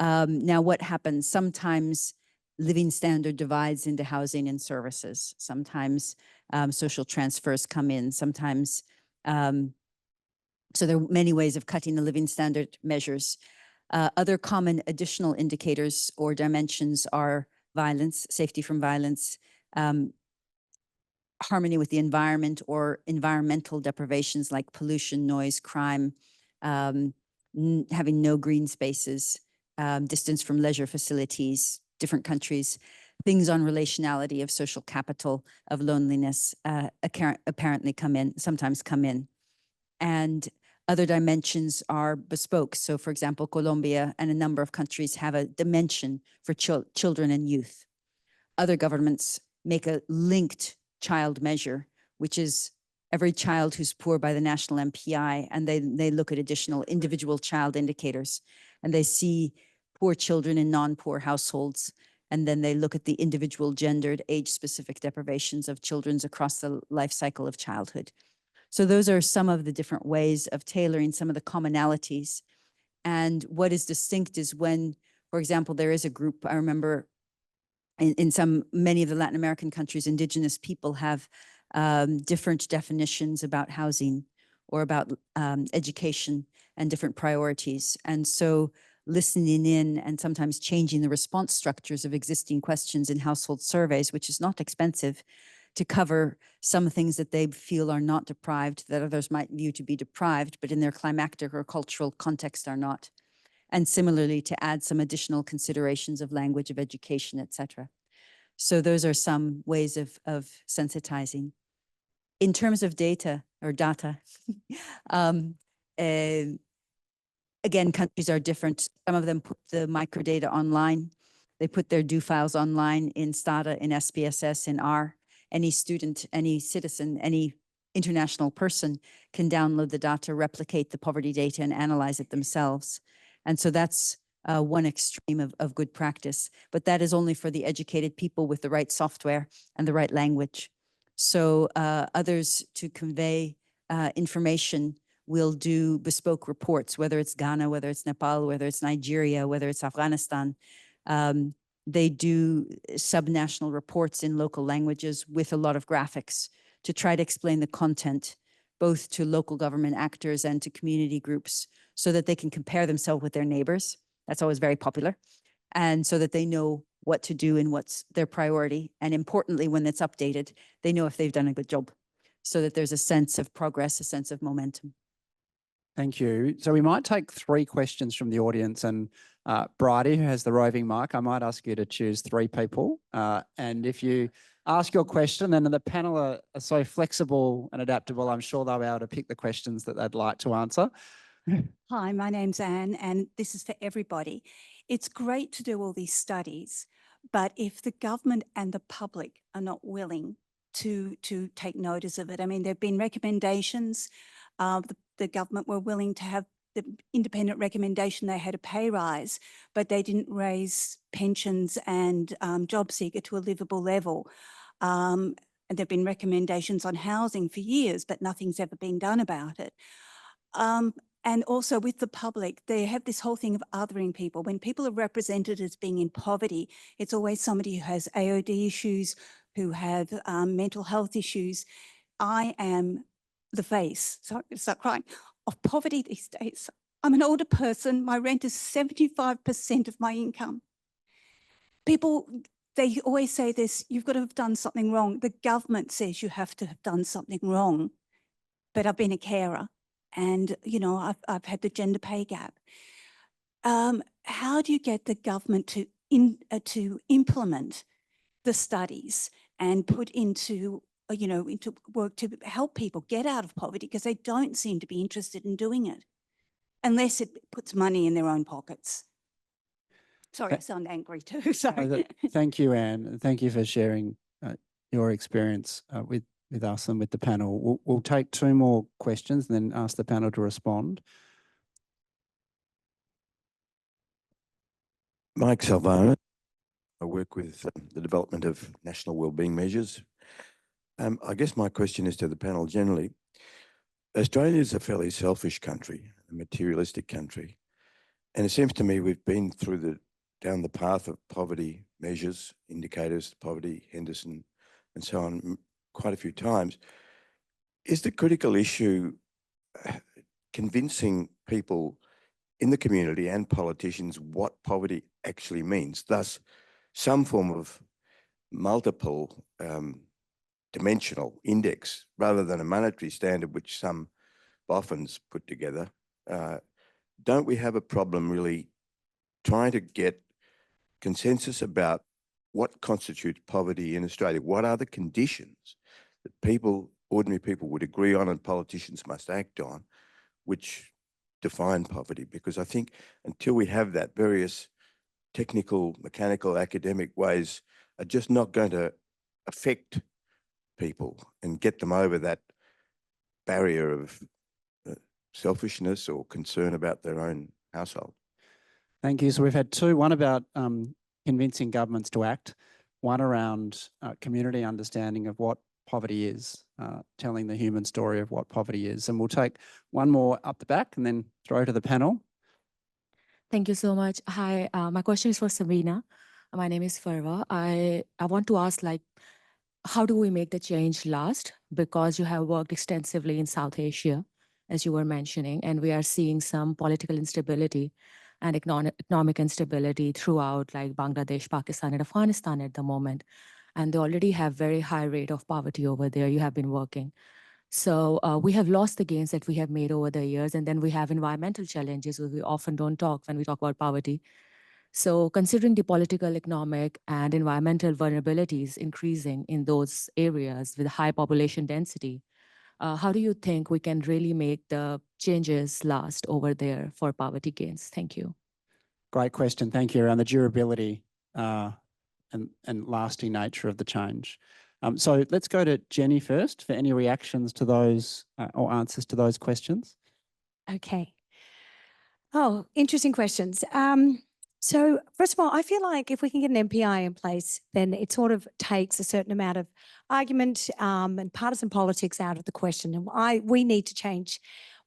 Speaker 3: Now, what happens? Sometimes living standard divides into housing and services. Sometimes social transfers come in. Sometimes, so there are many ways of cutting the living standard measures. Other common additional indicators or dimensions are violence, safety from violence, harmony with the environment or environmental deprivations like pollution, noise, crime, having no green spaces, distance from leisure facilities, different countries, things on relationality of social capital, of loneliness, apparently sometimes come in. And other dimensions are bespoke. So for example, Colombia and a number of countries have a dimension for children and youth. Other governments make a linked child measure, which is every child who's poor by the national MPI, and they look at additional individual child indicators, and they see poor children in non-poor households, and then they look at the individual gendered age-specific deprivations of children's across the life cycle of childhood. So those are some of the different ways of tailoring some of the commonalities. And what is distinct is when, for example, there is a group, I remember in many of the Latin American countries, indigenous people have different definitions about housing or about education and different priorities. And so listening in and sometimes changing the response structures of existing questions in household surveys, which is not expensive, to cover some things that they feel are not deprived, that others might view to be deprived, but in their climactic or cultural context are not. And similarly, to add some additional considerations of language, of education, etc. So those are some ways of sensitizing. In terms of data, again, countries are different. Some of them put the microdata online. They put their do files online in STATA, in SPSS, in R. Any student, any citizen, any international person can download the data, replicate the poverty data, and analyze it themselves. And so that's one extreme of good practice, but that is only for the educated people with the right software and the right language. So others, to convey information, will do bespoke reports, whether it's Ghana, whether it's Nepal, whether it's Nigeria, whether it's Afghanistan. They do subnational reports in local languages with a lot of graphics to try to explain the content, both to local government actors and to community groups, so that they can compare themselves with their neighbors. That's always very popular. And so that they know what to do and what's their priority. And importantly, when it's updated, they know if they've done a good job, so that there's a sense of progress, a sense of momentum.
Speaker 2: Thank you. So we might take 3 questions from the audience, and Bridie, who has the roving mic, I might ask you to choose 3 people. And if you ask your question, then the panel are so flexible and adaptable, I'm sure they'll be able to pick the questions that they'd like to answer.
Speaker 7: Hi, my name's Anne, and this is for everybody. It's great to do all these studies, but if the government and the public are not willing to take notice of it, I mean, there have been recommendations. The government were willing to have the independent recommendation they had a pay rise, but they didn't raise pensions and job seeker to a livable level. And there have been recommendations on housing for years, but nothing's ever been done about it. And also with the public, they have this whole thing of othering people. When people are represented as being in poverty, it's always somebody who has AOD issues, who have mental health issues. I am the face, sorry, start crying, of poverty these days. I'm an older person. My rent is 75% of my income. People, they always say this, you've got to have done something wrong. The government says you have to have done something wrong. But I've been a carer, and you know, I've had the gender pay gap. How do you get the government to implement the studies and put into into work to help people get out of poverty, because they don't seem to be interested in doing it unless it puts money in their own pockets? Sorry, I sound angry too. Sorry.
Speaker 2: Thank you, Anne. Thank you for sharing your experience with us and with the panel. We'll take 2 more questions and then ask the panel to respond.
Speaker 8: Mike Salvano. I work with the development of national wellbeing measures. I guess my question is to the panel generally. Australia is a fairly selfish country, a materialistic country. And it seems to me we've been down the path of poverty measures, indicators, poverty, Henderson, and so on quite a few times. Is the critical issue convincing people in the community and politicians what poverty actually means, thus some form of multiple dimensional index rather than a monetary standard which some boffins put together? Don't we have a problem really trying to get consensus about what constitutes poverty in Australia? What are the conditions that people, ordinary people, would agree on and politicians must act on, which define poverty? Because I think until we have that, various technical, mechanical, academic ways are just not going to affect people and get them over that barrier of selfishness or concern about their own household.
Speaker 2: Thank you. So we've had two, one about convincing governments to act, one around community understanding of what poverty is, telling the human story of what poverty is. And we'll take one more up the back and then throw to the panel.
Speaker 9: Thank you so much. Hi, my question is for Sabina. My name is Farwa. I want to ask, like, how do we make the change last? Because you have worked extensively in South Asia, as you were mentioning, and we are seeing some political instability and economic instability throughout, like Bangladesh, Pakistan, and Afghanistan at the moment. And they already have very high rate of poverty over there. You have been working. So we have lost the gains that we have made over the years. And then we have environmental challenges where we often don't talk when we talk about poverty. So considering the political, economic, and environmental vulnerabilities increasing in those areas with high population density, how do you think we can really make the changes last over there for poverty gains? Thank you.
Speaker 2: Great question. Thank you. Around the durability and lasting nature of the change. So let's go to Jenny first for any reactions to those or answers to those questions.
Speaker 5: Okay. Oh, interesting questions. So first of all, I feel like if we can get an MPI in place, then it sort of takes a certain amount of argument and partisan politics out of the question. And we need to change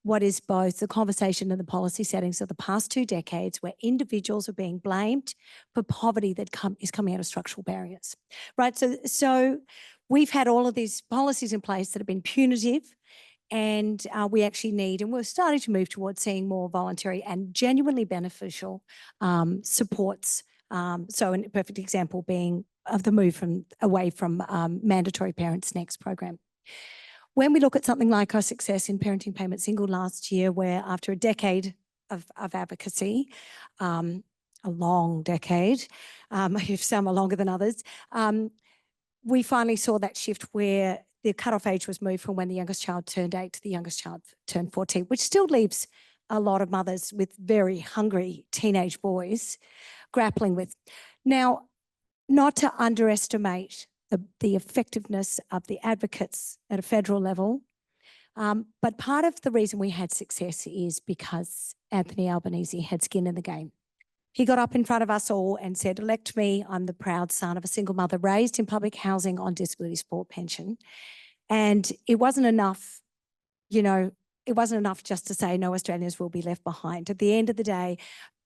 Speaker 5: what is both the conversation and the policy settings of the past 2 decades, where individuals are being blamed for poverty that is coming out of structural barriers, right? So we've had all of these policies in place that have been punitive, and we actually need, and we're starting to move towards seeing more voluntary and genuinely beneficial supports. So a perfect example being of the move away from mandatory Parents Next program. When we look at something like our success in Parenting Payment Single last year, where after a decade of advocacy, a long decade, if some are longer than others, we finally saw that shift where the cutoff age was moved from when the youngest child turned 8 to the youngest child turned 14, which still leaves a lot of mothers with very hungry teenage boys grappling with. Now, not to underestimate the effectiveness of the advocates at a federal level, but part of the reason we had success is because Anthony Albanese had skin in the game. He got up in front of us all and said, elect me, I'm the proud son of a single mother raised in public housing on disability support pension. And it wasn't enough, you know, it wasn't enough just to say no Australians will be left behind. At the end of the day,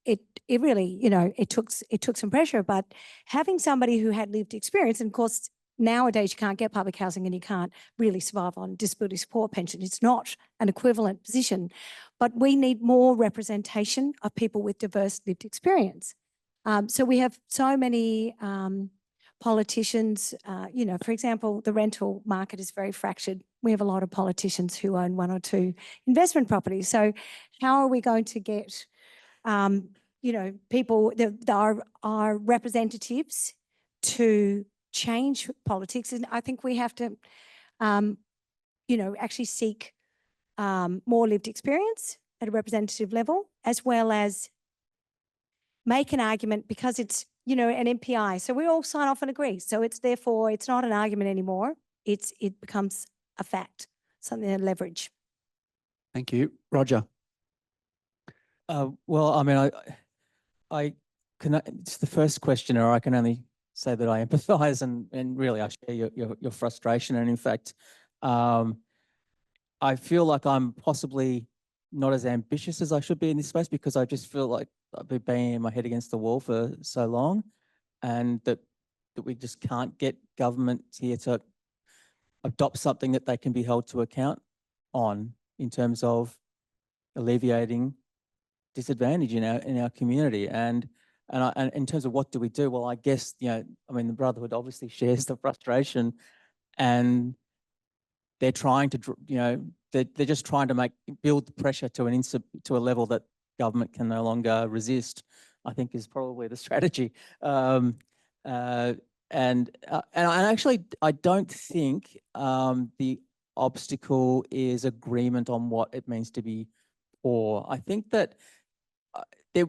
Speaker 5: it really, you know, it took some pressure, but having somebody who had lived experience, and of course, nowadays you can't get public housing and you can't really survive on disability support pension. It's not an equivalent position, but we need more representation of people with diverse lived experience. So we have so many politicians, you know, for example, the rental market is very fractured. We have a lot of politicians who own 1 or 2 investment properties. So how are we going to get, you know, people that are representatives to change politics? And I think we have to, you know, actually seek more lived experience at a representative level, as well as make an argument, because it's, you know, an MPI. So we all sign off and agree. So it's therefore, it's not an argument anymore. It becomes a fact, something to leverage.
Speaker 2: Thank you. Roger.
Speaker 4: Well, I mean, I it's the first questioner. I can only say that I empathise and really I share your frustration. And in fact, I feel like I'm possibly not as ambitious as I should be in this space because I just feel like I've been banging my head against the wall for so long, and that we just can't get government here to adopt something that they can be held to account on in terms of alleviating disadvantage in our community. And in terms of what do we do? Well, I guess, I mean, the Brotherhood obviously shares the frustration, and they're trying to, they're just trying to build the pressure to a level that government can no longer resist, I think is probably the strategy. And actually, I don't think the obstacle is agreement on what it means to be poor. I think that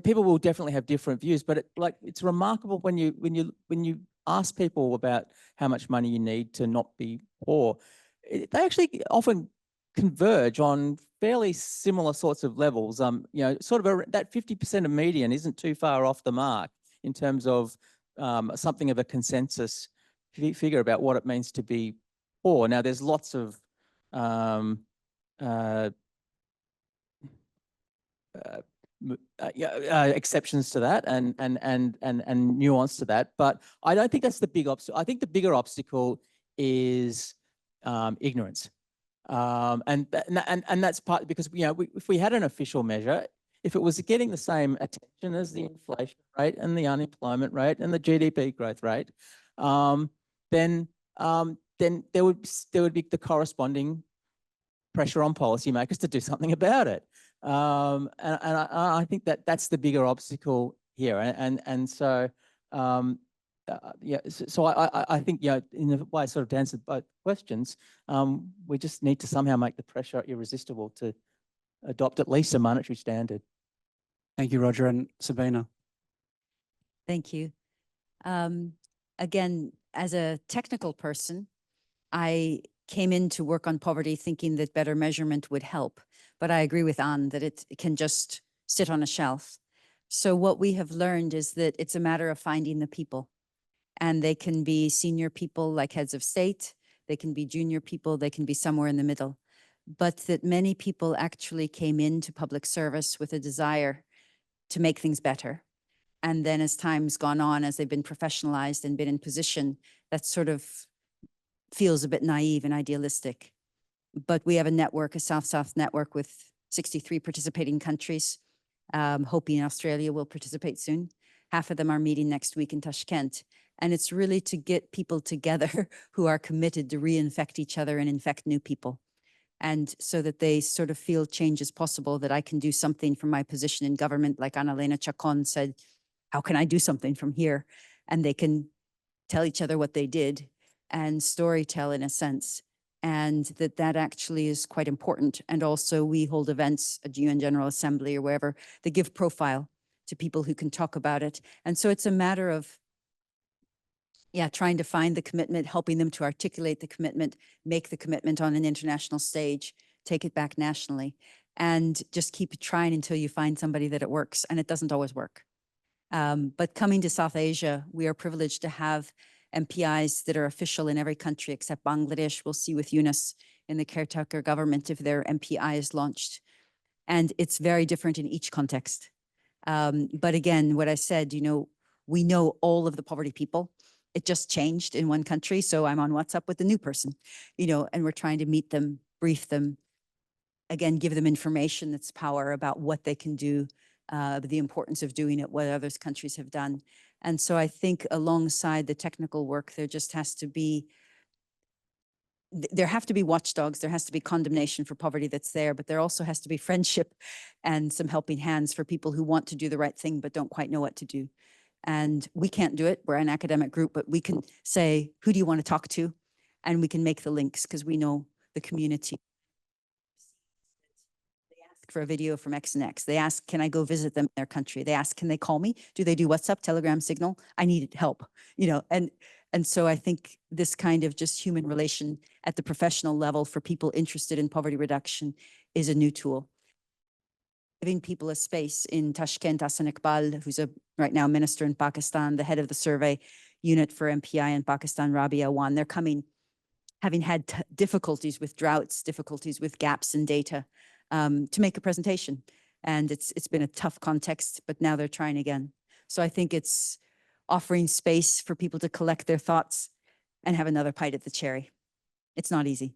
Speaker 4: people will definitely have different views, but it's remarkable when you ask people about how much money you need to not be poor, they actually often converge on fairly similar sorts of levels. Sort of that 50% of median isn't too far off the mark in terms of something of a consensus figure about what it means to be poor. Now, there's lots of exceptions to that and nuance to that, but I don't think that's the big obstacle. I think the bigger obstacle is ignorance, and that's partly because if we had an official measure, if it was getting the same attention as the inflation rate and the unemployment rate and the GDP growth rate, then there would be the corresponding pressure on policymakers to do something about it. And I think that's the bigger obstacle here. So I think, in a way, sort of to answer both questions, we just need to somehow make the pressure irresistible to adopt at least a monetary standard.
Speaker 2: Thank you, Roger. And Sabina.
Speaker 3: Thank you. Again, as a technical person, I came in to work on poverty thinking that better measurement would help. But I agree with Anne that it can just sit on a shelf. So what we have learned is that it's a matter of finding the people. And they can be senior people like heads of state, they can be junior people, they can be somewhere in the middle. But that many people actually came into public service with a desire to make things better. And then as time's gone on, as they've been professionalized and been in position, that sort of feels a bit naive and idealistic. But we have a network, a South-South network with 63 participating countries. Hoping Australia will participate soon. Half of them are meeting next week in Tashkent. And it's really to get people together who are committed to reinfect each other and infect new people. And so that they sort of feel change is possible, that I can do something from my position in government, like Annalena Chacon said, how can I do something from here? And they can tell each other what they did and storytell in a sense. And that actually is quite important. And also we hold events at UN General Assembly or wherever that give profile to people who can talk about it. And so it's a matter of, trying to find the commitment, helping them to articulate the commitment, make the commitment on an international stage, take it back nationally, and just keep trying until you find somebody that it works. And it doesn't always work. But coming to South Asia, we are privileged to have MPIs that are official in every country except Bangladesh. We'll see with Yunus in the caretaker government if their MPI is launched. And it's very different in each context. But again, what I said, we know all of the poverty people. It just changed in one country. So I'm on WhatsApp with the new person, and we're trying to meet them, brief them, again, give them information that's power about what they can do, the importance of doing it, what other countries have done. And so I think alongside the technical work, there just has to be, there have to be watchdogs, there has to be condemnation for poverty that's there, but there also has to be friendship and some helping hands for people who want to do the right thing, but don't quite know what to do. And we can't do it, we're an academic group, but we can say, who do you want to talk to? And we can make the links because we know the community. For a video from X and X. They ask, can I go visit them in their country? They ask, can they call me? Do they do WhatsApp, Telegram, Signal? I need help, and so I think this kind of just human relation at the professional level for people interested in poverty reduction is a new tool. giving people a space in Tashkent. Hassan Iqbal, who's right now minister in Pakistan, the head of the survey unit for MPI in Pakistan, Rabia Wan, they're coming, having had difficulties with droughts, difficulties with gaps in data, to make a presentation. And it's been a tough context, but now they're trying again. So I think it's offering space for people to collect their thoughts and have another bite at the cherry. It's not easy.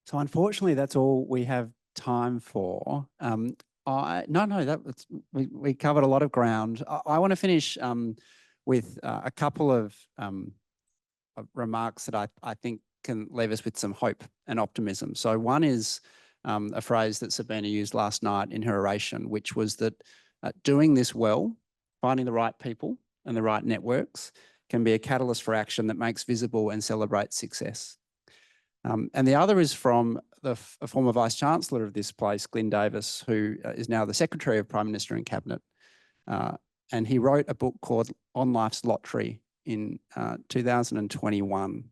Speaker 2: So unfortunately, that's all we have time for. We covered a lot of ground. I want to finish with a couple of remarks that I think can leave us with some hope and optimism. So one is a phrase that Sabina used last night in her oration, which was that doing this well, finding the right people and the right networks, can be a catalyst for action that makes visible and celebrates success. And the other is from a former Vice-Chancellor of this place, Glyn Davis, who is now the Secretary of Prime Minister and Cabinet. And he wrote a book called On Life's Lottery in 2021.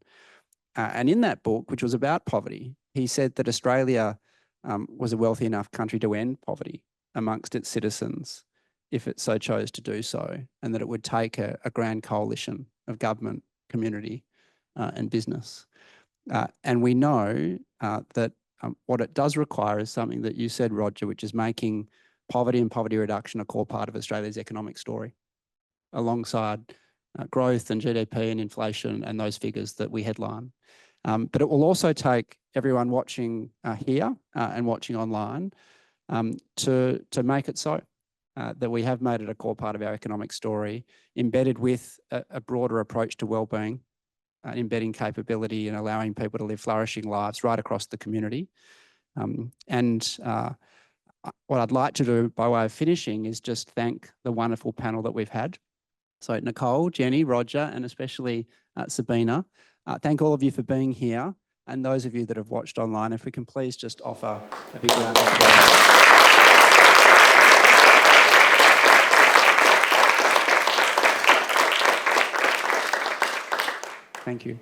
Speaker 2: And in that book, which was about poverty, he said that Australia was a wealthy enough country to end poverty amongst its citizens if it so chose to do so, and that it would take a grand coalition of government, community and business. And we know that what it does require is something that you said, Roger, which is making poverty and poverty reduction a core part of Australia's economic story, alongside growth and GDP and inflation and those figures that we headline. But it will also take everyone watching here and watching online to make it so, that we have made it a core part of our economic story, embedded with a broader approach to wellbeing, embedding capability and allowing people to live flourishing lives right across the community. What I'd like to do by way of finishing is just thank the wonderful panel that we've had. So Nicole, Jenny, Roger, and especially Sabina. Thank all of you for being here, and those of you that have watched online, if we can please just offer a big round of applause. Thank you.